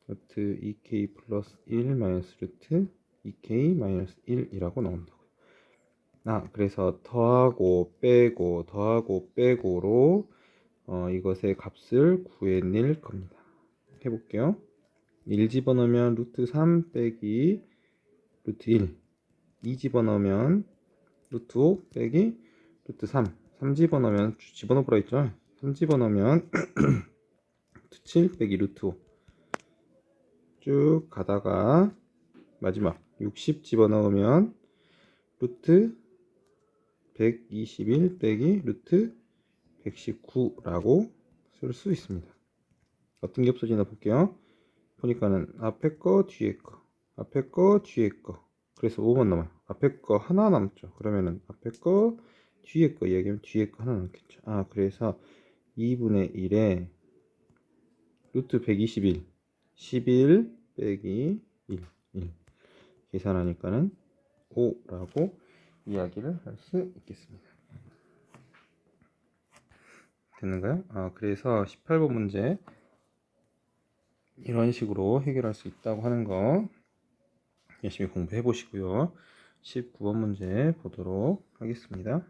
루트 2k 플러스 1 마이너스 루트 2k 마이너스 1이라고 나온다고요. 그래서 더하고 빼고 더하고 빼고로 이것의 값을 구해낼 겁니다. 해볼게요. 1 집어넣으면 루트 3 빼기 루트 1 2 집어넣으면 루트 5 빼기 루트 3 3 집어넣으면 집어넣으라 했죠. 3 집어넣으면 루트 7 빼기 루트 5 쭉 가다가 마지막 60 집어넣으면 루트 121 빼기 루트 119라고 쓸 수 있습니다. 어떤 게 없어지나 볼게요. 보니까는 앞에 거 뒤에 거 앞에 거, 뒤에 거. 그래서 5번 남아요. 앞에 거 하나 남죠. 그러면은 앞에 거, 뒤에 거 이야기하면 뒤에 거 하나 남겠죠. 그래서 2분의 1에 루트 121, 11 빼기 1 계산하니까는 5라고 이야기를 할 수 있겠습니다. 됐는가요? 그래서 18번 문제 이런 식으로 해결할 수 있다고 하는 거 열심히 공부해 보시고요. 19번 문제 보도록 하겠습니다.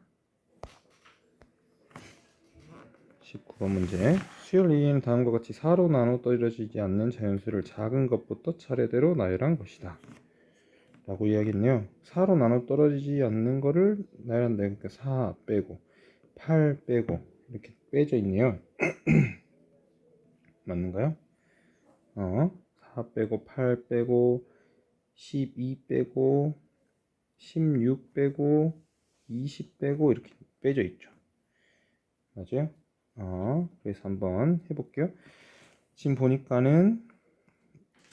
19번 문제 수열 2에는 다음과 같이 4로 나눠 떨어지지 않는 자연수를 작은 것부터 차례대로 나열한 것이다 라고 이야기했네요. 4로 나눠 떨어지지 않는 거를 나열한다. 그러니까 4 빼고 8 빼고 이렇게 빼져 있네요. 맞는가요? 4 빼고 8 빼고 12 빼고 16 빼고 20 빼고 이렇게 빼져 있죠. 맞아요? 그래서 한번 해볼게요. 지금 보니까는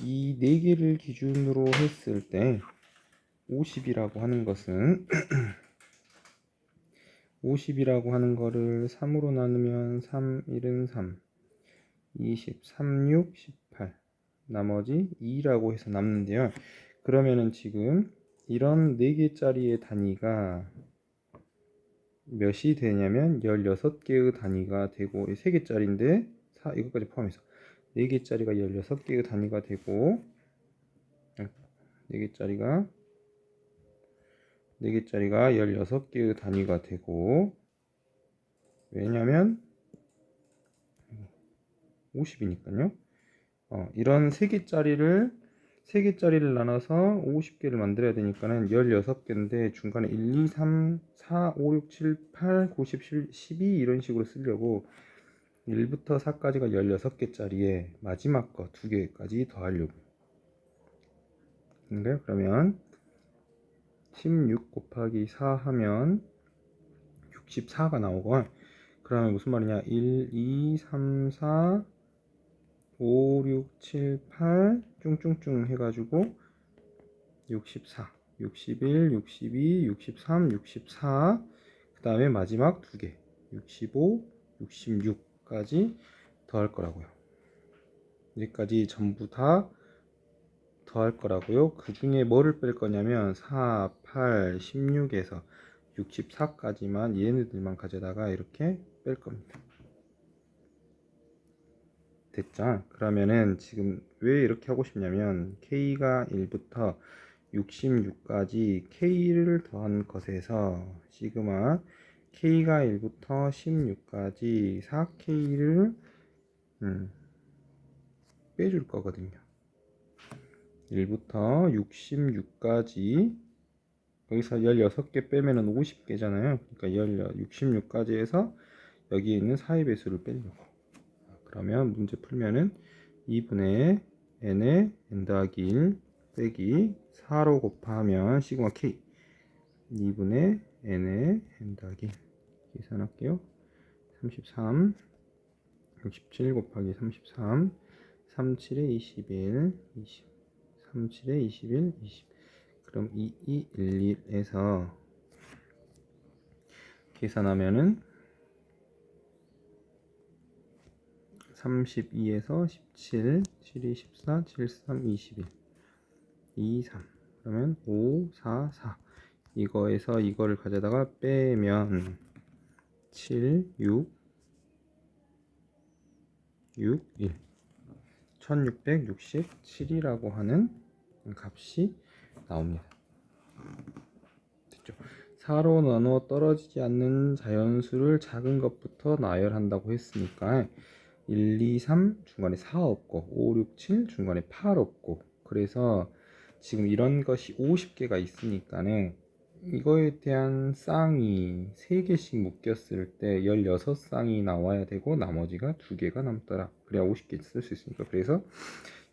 이 4개를 기준으로 했을 때 50이라고 하는 것은 50이라고 하는 거를 3으로 나누면 3, 1은 3, 20, 3, 6, 18 나머지 2라고 해서 남는데요. 그러면은 지금 이런 4개짜리의 단위가 몇이 되냐면 16개의 단위가 되고 3개짜리인데 이것까지 포함해서 4개짜리가 16개의 단위가 되고 4개짜리가 16개의 단위가 되고 왜냐면 50이니까요. 이런 3개짜리를 나눠서 50개를 만들어야 되니까는 16개인데 중간에 1, 2, 3, 4, 5, 6, 7, 8, 9, 10, 12 이런 식으로 쓰려고 1부터 4까지가 16개짜리에 마지막 거 2개까지 더하려고. 그러면 16 곱하기 4 하면 64가 나오고 그러면 무슨 말이냐 1, 2, 3, 4 5, 6, 7, 8 쭝쭝쭝 해가지고 64, 61, 62, 63, 64 그 다음에 마지막 2개 65, 66까지 더할 거라고요. 여기까지 전부 다 더할 거라고요. 그 중에 뭐를 뺄 거냐면 4, 8, 16에서 64까지만 얘네들만 가져다가 이렇게 뺄 겁니다. 됐죠? 그러면은 지금 왜 이렇게 하고 싶냐면 K가 1부터 66까지 K를 더한 것에서 시그마 K가 1부터 16까지 4K를 빼줄 거거든요. 1부터 66까지 여기서 16개 빼면은 50개잖아요. 그러니까 66까지 해서 여기에 있는 4의 배수를 빼려고. 그러면 문제 풀면은 2분의 n의 n 더하기 1 빼기 4로 곱하면 시그마 k 2분의 n의 n 더하기 1 계산할게요. 33 67 곱하기 33 37에 21 20 37에 21 20 그럼 2211에서 계산하면은 32에서 17, 7이 14, 7, 3, 21, 2, 3 그러면 5, 4, 4 이거에서 이거를 가져다가 빼면 7, 6, 6, 1 1667이라고 하는 값이 나옵니다. 됐죠? 4로 나누어 떨어지지 않는 자연수를 작은 것부터 나열한다고 했으니까 1, 2, 3 중간에 4 없고 5, 6, 7 중간에 8 없고 그래서 지금 이런 것이 50개가 있으니까는 이거에 대한 쌍이 3개씩 묶였을 때 16쌍이 나와야 되고 나머지가 2개가 남더라. 그래야 50개 쓸 수 있으니까. 그래서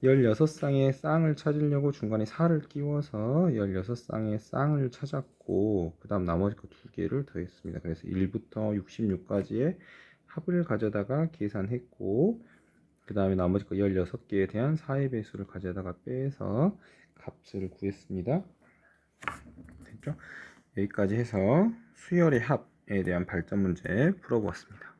16쌍의 쌍을 찾으려고 중간에 4를 끼워서 16쌍의 쌍을 찾았고 그 다음 나머지 거 2개를 더했습니다. 그래서 1부터 66까지의 합을 가져다가 계산했고 그 다음에 나머지 거 16개에 대한 4의 배수를 가져다가 빼서 값을 구했습니다. 됐죠? 여기까지 해서 수열의 합에 대한 발전 문제 풀어보았습니다.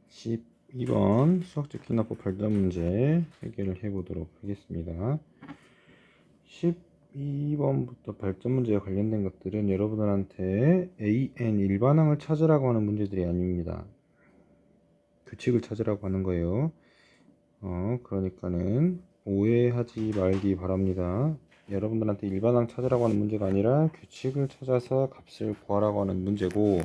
12번 수학적 기납법 발전 문제 해결을 해보도록 하겠습니다. 12번부터 발전 문제와 관련된 것들은 여러분들한테 AN 일반항을 찾으라고 하는 문제들이 아닙니다. 규칙을 찾으라고 하는 거예요. 그러니까는 오해하지 말기 바랍니다. 여러분들한테 일반항 찾으라고 하는 문제가 아니라 규칙을 찾아서 값을 구하라고 하는 문제고,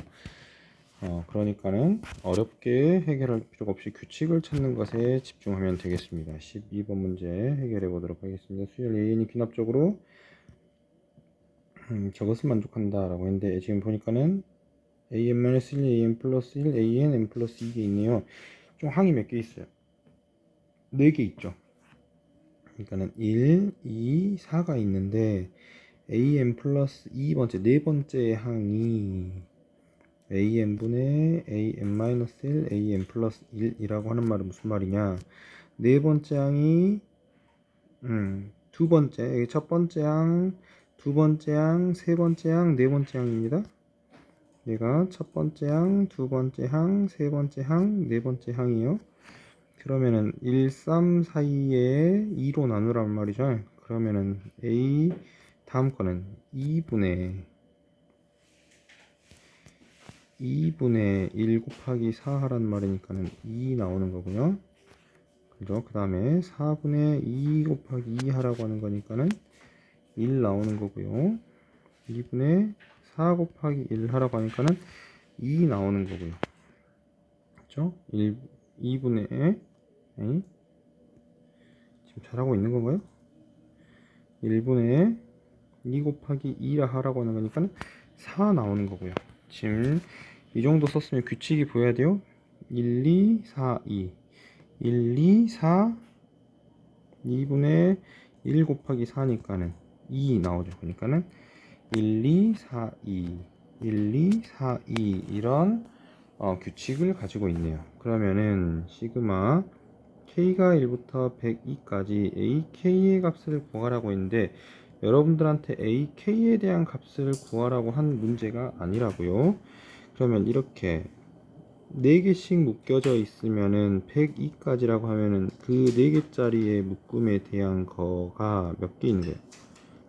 그러니까는 어렵게 해결할 필요가 없이 규칙을 찾는 것에 집중하면 되겠습니다. 12번 문제 해결해 보도록 하겠습니다. 수열 AN이 귀납적으로 저것을 만족한다 라고 했는데, 지금 보니까는 AN-1, AN 플러스 1, AN, N 플러스 2개 있네요. 좀 항이 몇 개 있어요? 4개 있죠. 그러니까는 1, 2, 4가 있는데 AN 플러스 2번째, 네 번째 항이 AN분의 AN-1, AN 플러스 1이라고 하는 말은 무슨 말이냐? 네 번째 항이 두 번째, 첫 번째 항, 두 번째 항, 세 번째 항, 네 번째 항입니다. 얘가 첫 번째 항, 두 번째 항, 세 번째 항, 네 번째 항이요. 그러면은 1, 3 사이에 2로 나누란 말이죠. 그러면은 A 다음 거는 2분의 1 곱하기 4 하란 말이니까는 2 나오는 거고요. 그죠? 그 다음에 4분의 2 곱하기 2 하라고 하는 거니까는 1 나오는 거고요. 2분의 4 곱하기 1 하라고 하니까는 2 나오는 거고요. 그죠? 2분의 지금 잘하고 있는 건가요? 1분의 2 곱하기 2라 하라고 하는 거니까 4 나오는 거고요. 지금 이 정도 썼으면 규칙이 보여야 돼요. 1, 2, 4, 2 1, 2, 4 2분의 1 곱하기 4니까는 2 나오죠. 그러니까는 1, 2, 4, 2 1, 2, 4, 2 이런 규칙을 가지고 있네요. 그러면은 시그마 K가 1부터 102까지 AK의 값을 구하라고 했는데, 여러분들한테 AK에 대한 값을 구하라고 한 문제가 아니라고요. 그러면 이렇게 4개씩 묶여져 있으면은 102까지라고 하면은 그 4개짜리의 묶음에 대한 거가 몇 개 있는 거예요?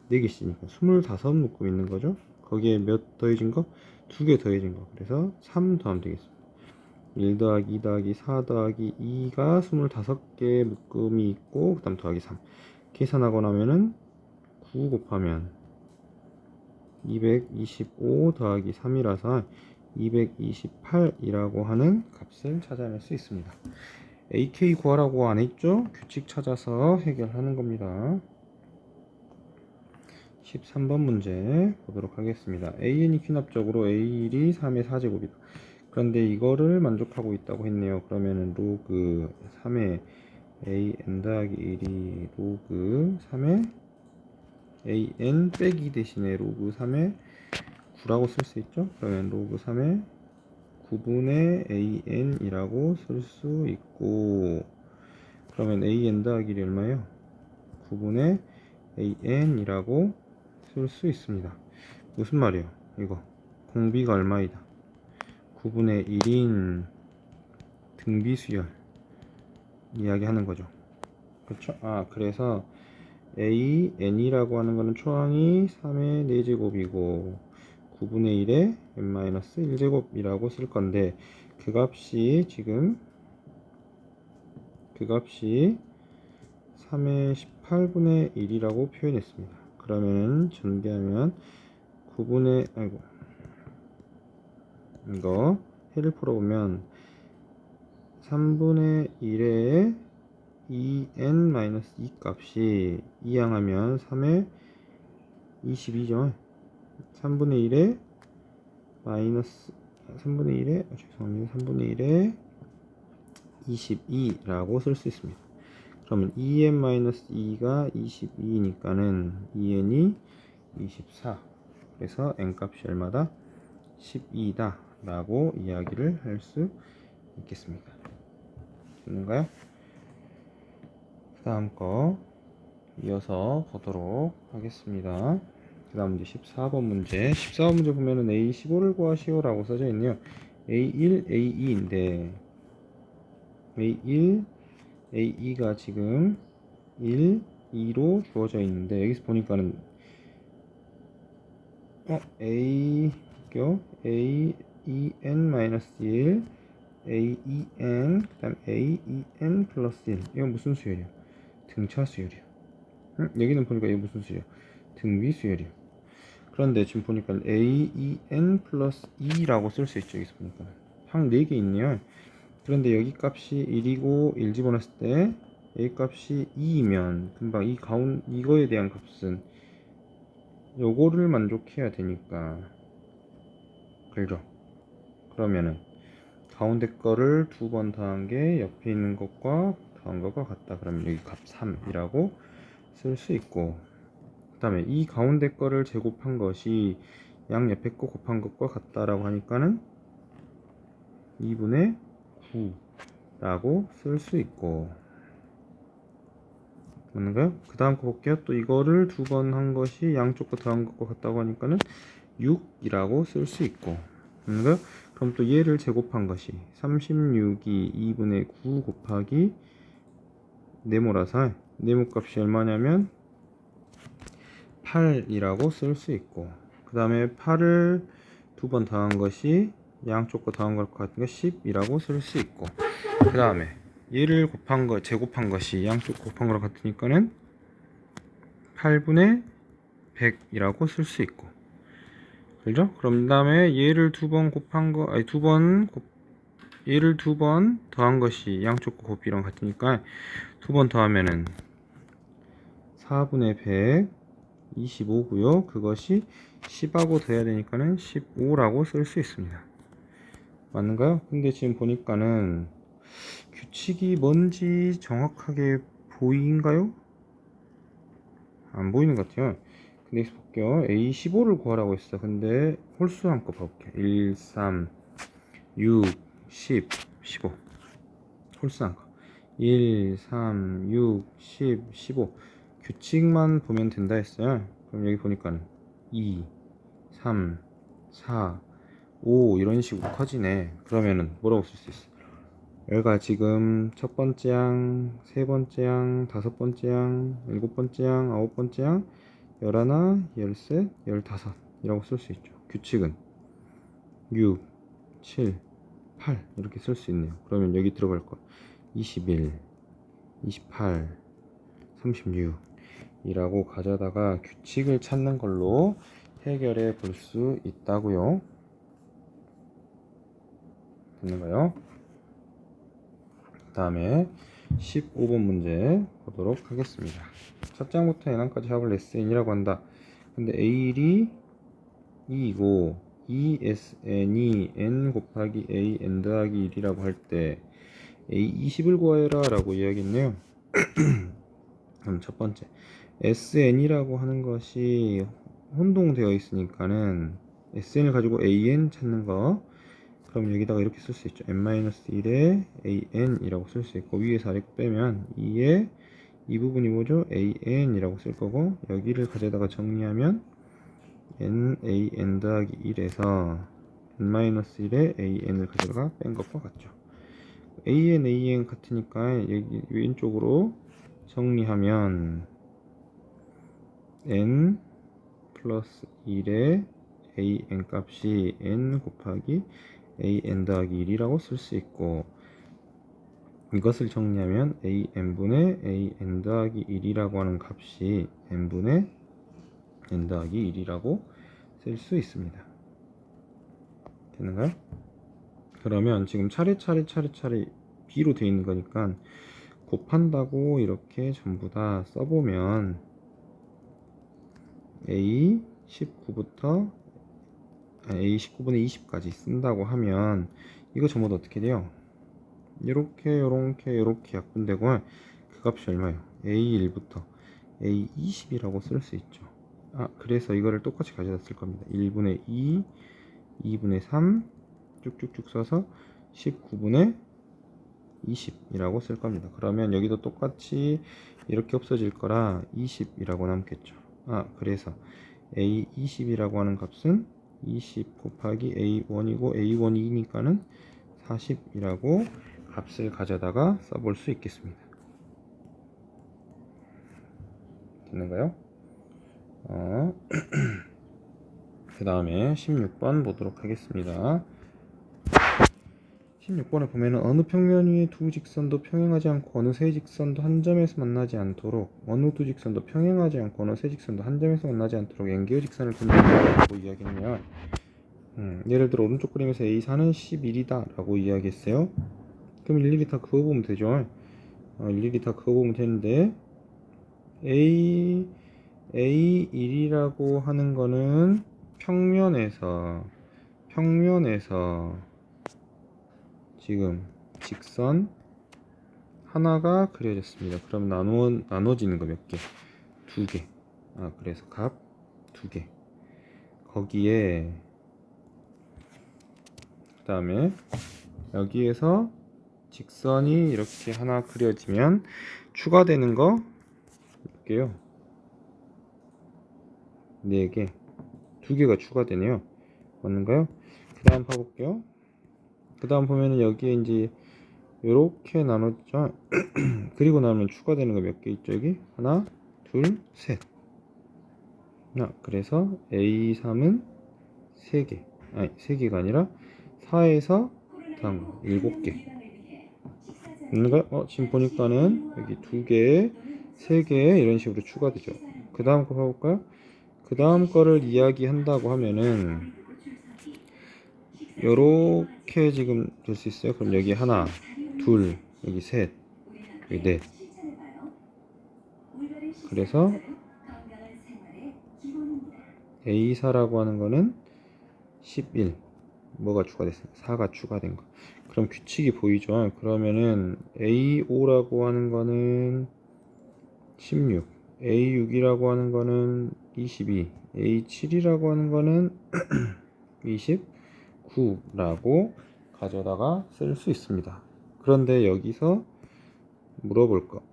4개씩이니까 25 묶음 있는 거죠. 거기에 몇 더해진 거? 2개 더해진 거. 그래서 3 더하면 되겠습니다. 1 더하기 2 더하기 4 더하기 2가 25개의 묶음이 있고, 그 다음 더하기 3 계산하고 나면은 9 곱하면 225 더하기 3이라서 228이라고 하는 값을 찾아낼 수 있습니다. AK 구하라고 안 했죠? 규칙 찾아서 해결하는 겁니다. 13번 문제 보도록 하겠습니다. AN이 귀납적으로 A1이 3의 4제곱이다. 그런데 이거를 만족하고 있다고 했네요. 그러면은 로그 3의 AN 더하기 1이 로그 3의 AN 빼기 대신에 로그 3의 9라고 쓸 수 있죠. 그러면 로그 3의 9분의 AN이라고 쓸 수 있고, 그러면 AN 더하기 1이 얼마예요? 9분의 AN이라고 쓸 수 있습니다. 무슨 말이에요? 이거 공비가 얼마이다? 9분의 1인 등비수열 이야기하는 거죠. 그렇죠? 그래서 AN이라고 하는 거는 초항이 3의 4제곱이고 9분의 1에 n-1제곱이라고 쓸 건데, 그 값이 3의 18분의 1이라고 표현했습니다. 그러면 전개하면 9분의 이거 해를 풀어보면 3분의 1에 2n-2 값이 이항하면 3의 22죠. 3분의 1에 죄송합니다. 3분의 1에 22라고 쓸 수 있습니다. 그러면 2n-2가 22니까는 2n이 24. 그래서 n 값이 얼마다? 12다 라고 이야기를 할 수 있겠습니다. 됐는가요? 그 다음 거 이어서 보도록 하겠습니다. 그 다음 이제 14번 문제. 14번 문제 보면은 A15를 구하시오 라고 써져 있네요. A1, A2인데 A1, A2가 지금 1, 2로 주어져 있는데 여기서 보니까는 A 교 A, EN-1 AEN 그 다음 AEN 플러스 1 이건 무슨 수열이야? 등차 수열이야. 여기는 보니까 이게 무슨 수열? 등비 수열이야. 그런데 지금 보니까 AEN 플러스 2라고 쓸 수 있죠. 여기서 보니까 항 4개 있네요. 그런데 여기 값이 1이고 1 집어넣었을 때 여기 값이 2이면 금방 이거에 대한 값은 요거를 만족해야 되니까 그죠? 그러면은 가운데 거를 2번 더한 게 옆에 있는 것과 더한 것과 같다. 그러면 여기 값 3이라고 쓸 수 있고, 그 다음에 이 가운데 거를 제곱한 것이 양 옆에 거 곱한 것과 같다라고 하니까는 2분의 9라고 쓸 수 있고, 맞는가요? 그 다음 거 볼게요. 또 이거를 2번 한 것이 양쪽 거 더한 것과 같다고 하니까는 6이라고 쓸 수 있고, 맞는가요? 그럼 또 얘를 제곱한 것이 36이 2분의 9 곱하기 네모라서 네모값이 얼마냐면 8이라고 쓸 수 있고, 그 다음에 8을 2번 더한 것이 양쪽 거 더한 것 같은 거 10이라고 쓸 수 있고, 그 다음에 얘를 제곱한 것이 양쪽 곱한 거랑 같으니까는 8분의 100이라고 쓸 수 있고, 그죠? 그럼 다음에 얘를 2번 곱한 거, 아니 얘를 2번 더한 것이 양쪽 거 곱이랑 같으니까 2번 더하면은 4분의 100 25고요. 그것이 10하고 더해야 되니까는 15라고 쓸 수 있습니다. 맞는가요? 근데 지금 보니까는 규칙이 뭔지 정확하게 보인가요? 안 보이는 것 같아요. 근데 여기서 볼게요. A15를 구하라고 했어. 근데 홀수 한껏 봐볼게요. 1, 3, 6, 10, 15. 홀수 한껏. 1, 3, 6, 10, 15. 규칙만 보면 된다 했어요. 그럼 여기 보니까 2, 3, 4, 5 이런 식으로 커지네. 그러면은 뭐라고 쓸 수 있어? 얘가 지금 첫 번째 양, 세 번째 양, 다섯 번째 양, 일곱 번째 양, 아홉 번째 양, 열하나, 열셋, 열다섯 이라고 쓸 수 있죠. 규칙은 6, 7, 8 이렇게 쓸 수 있네요. 그러면 여기 들어갈 거 21, 28, 36 이라고 가져다가 규칙을 찾는 걸로 해결해 볼 수 있다고요. 됐는가요? 그 다음에 15번 문제 보도록 하겠습니다. 첫 장부터 n항까지 합을 SN이라고 한다. 근데 A1이 2이고 ESN이 n 곱하기 AN 더하기 1이라고 할 때 A20을 구하여라 라고 이야기했네요. 그럼 첫 번째 SN이라고 하는 것이 혼동되어 있으니까는 SN을 가지고 AN 찾는 거, 그럼 여기다가 이렇게 쓸 수 있죠. n-1에 an이라고 쓸 수 있고, 위에서 아래 빼면 2에 이 부분이 뭐죠? an이라고 쓸 거고, 여기를 가져다가 정리하면 nan 더하기 1에서 n-1에 an을 가져다가 뺀 것과 같죠. an 같으니까 여기 왼쪽으로 정리하면 n 플러스 1에 an 값이 n 곱하기 an 더하기 1이라고 쓸 수 있고, 이것을 정리하면 an분의 an 더하기 1이라고 하는 값이 n분의 n 더하기 1이라고 쓸 수 있습니다. 됐는가요? 그러면 지금 차례차례 b로 되어 있는 거니까 곱한다고 이렇게 전부 다 써보면 A19분의 20까지 쓴다고 하면 이거 전부 다 어떻게 돼요? 이렇게 약분되고 그 값이 얼마예요? A1부터 A20이라고 쓸 수 있죠. 그래서 이거를 똑같이 가져다 쓸 겁니다. 1분의 2, 2분의 3 쭉쭉쭉 써서 19분의 20이라고 쓸 겁니다. 그러면 여기도 똑같이 이렇게 없어질 거라 20이라고 남겠죠. 그래서 A20이라고 하는 값은 20 곱하기 A1이고 A1이 2니까는 40이라고 값을 가져다가 써볼 수 있겠습니다. 됐는가요? 그 다음에 16번 보도록 하겠습니다. 16번에 보면은 어느 평면 위에 두 직선도 평행하지 않고 어느 세 직선도 한 점에서 만나지 않도록 어느 두 직선도 평행하지 않고 어느 세 직선도 한 점에서 만나지 않도록 N개의 직선을 그린다고 이야기했네요. 예를 들어 오른쪽 그림에서 A4는 11이다 라고 이야기했어요. 그럼 일일이 다 그어보면 되죠. 일일이 다 그어보면 되는데 A1이라고 하는 거는 평면에서 지금 직선 하나가 그려졌습니다. 그럼 나눠지는 거 몇 개? 두 개. 그래서 값 두 개. 거기에 그 다음에 여기에서 직선이 이렇게 하나 그려지면 추가되는 거 몇 개요? 4개. 2개가 추가되네요. 맞는가요? 그 다음 봐볼게요. 그 다음 보면은 여기에 이제 이렇게 나눴죠. 그리고 나면 추가되는 거 몇 개 있죠? 여기 하나, 둘, 셋. 그래서 A3은 3개. 3개가 아니라 4에서 다음 거 7개. 지금 보니까는 여기 2개, 3개 이런 식으로 추가되죠. 그 다음 거 봐볼까요? 그 다음 거를 이야기한다고 하면은 요렇게 지금 될 수 있어요. 그럼 여기 하나, 둘, 여기 셋, 여기 넷. 그래서 A4라고 하는 거는 11. 뭐가 추가됐어요? 4가 추가된 거. 그럼 규칙이 보이죠? 그러면은 A5라고 하는 거는 16, A6이라고 하는 거는 22, A7이라고 하는 거는 29라고 가져다가 쓸 수 있습니다. 그런데 여기서 물어볼 거,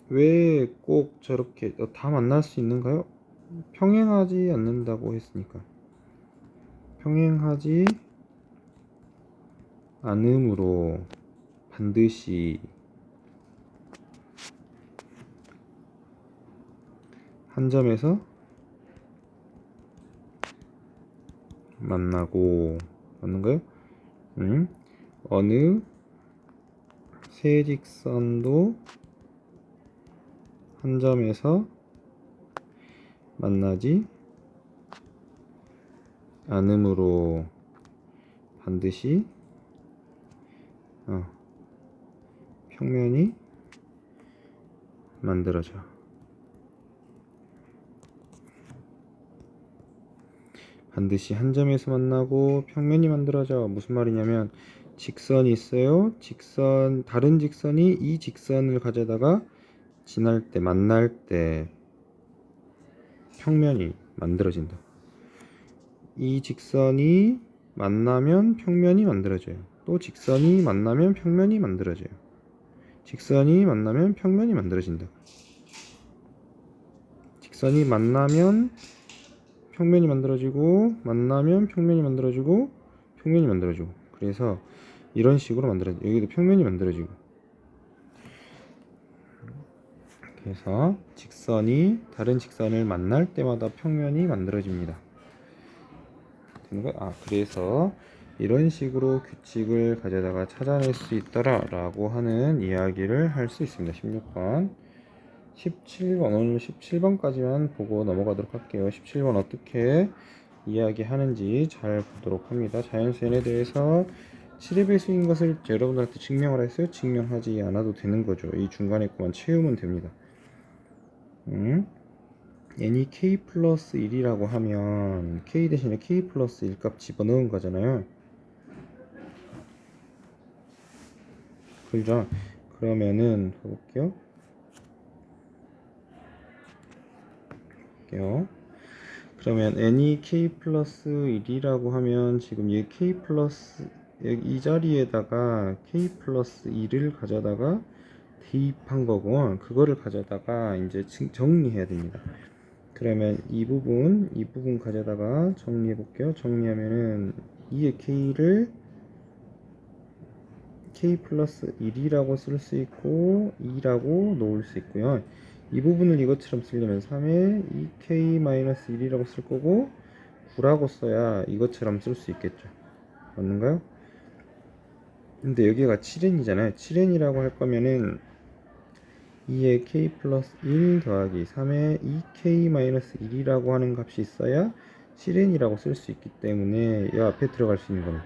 왜 꼭 저렇게 다 만날 수 있는가요? 평행하지 않는다고 했으니까. 평행하지 않으므로 반드시 한 점에서 만나고, 맞는가요? 어느 세 직선도 한 점에서 만나지 않으므로 반드시 평면이 만들어져. 반드시 한 점에서 만나고 평면이 만들어져. 무슨 말이냐면 직선이 있어요. 다른 직선이 이 직선을 가져다가 지날 때, 만날 때 평면이 만들어진다. 이 직선이 만나면 평면이 만들어져요. 또 직선이 만나면 평면이 만들어져요. 직선이 만나면 평면이 만들어진다. 직선이 만나면 평면이 만들어지고, 만나면 평면이 만들어지고, 평면이 만들어지고. 그래서 이런 식으로 만들어져. 여기도 평면이 만들어지고. 그래서 직선이 다른 직선을 만날 때마다 평면이 만들어집니다. 그래서 이런 식으로 규칙을 가져다가 찾아낼 수 있더라 라고 하는 이야기를 할 수 있습니다. 16번 17번 오늘 17번까지만 보고 넘어가도록 할게요. 17번 어떻게 이야기하는지 잘 보도록 합니다. 자연수에 대해서 7의 배수인 것을 여러분들한테 증명을 했어요. 증명하지 않아도 되는 거죠. 이 중간에 것만 채우면 됩니다. n이 k 플러스 1이라고 하면 k 대신에 k 플러스 1 값 집어넣은 거잖아요. 그죠? 그러면은 볼게요. 그러면 n이 k 플러스 1이라고 하면 지금 얘 k 플러스 여기 이 자리에다가 k 플러스 2를 가져다가 대입한 거고, 그거를 가져다가 이제 정리해야 됩니다. 그러면 이 부분 가져다가 정리해 볼게요. 정리하면은 2의 k를 k 플러스 1이라고 쓸 수 있고 2라고 놓을 수 있고요. 이 부분을 이것처럼 쓰려면 3에 2k 마이너스 1이라고 쓸 거고 9라고 써야 이것처럼 쓸 수 있겠죠. 맞는가요? 근데 여기가 7n이잖아요. 7n이라고 할 거면은 2에 k 플러스 1 더하기 3에 2k 마이너스 1이라고 하는 값이 있어야 7n이라고 쓸 수 있기 때문에 이 앞에 들어갈 수 있는 거는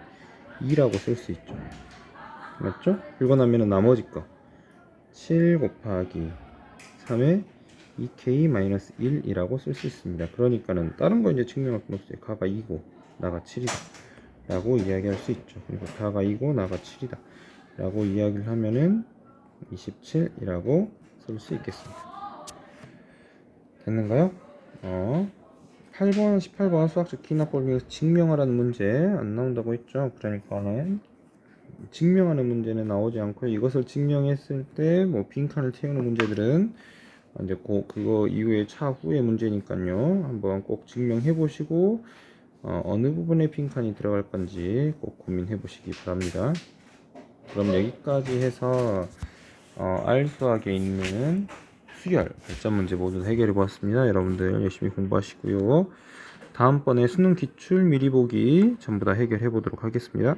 2라고 쓸 수 있죠. 맞죠? 그리고 나면은 나머지 거 7 곱하기 3에 2k 마이너스 1이라고 쓸 수 있습니다. 그러니까는 다른 거 이제 증명할 건 없어요. 가가 2고 나가 7이다 라고 이야기할 수 있죠. 그리고 가가 2고 나가 7이다 라고 이야기를 하면은 27이라고 쓸 수 있겠습니다. 됐는가요? 8번, 18번 수학적 기납법을 위해서 증명하라는 문제 안 나온다고 했죠. 그러니까는 증명하는 문제는 나오지 않고요. 이것을 증명했을 때 뭐 빈칸을 채우는 문제들은 이제 그거 이후에 차후의 문제니까요. 한번 꼭 증명해 보시고 어느 부분에 빈칸이 들어갈 건지 꼭 고민해 보시기 바랍니다. 그럼 여기까지 해서 R 수학에 있는 수열 발전 문제 모두 해결해 보았습니다. 여러분들 열심히 공부하시고요. 다음번에 수능 기출 미리 보기 전부 다 해결해 보도록 하겠습니다.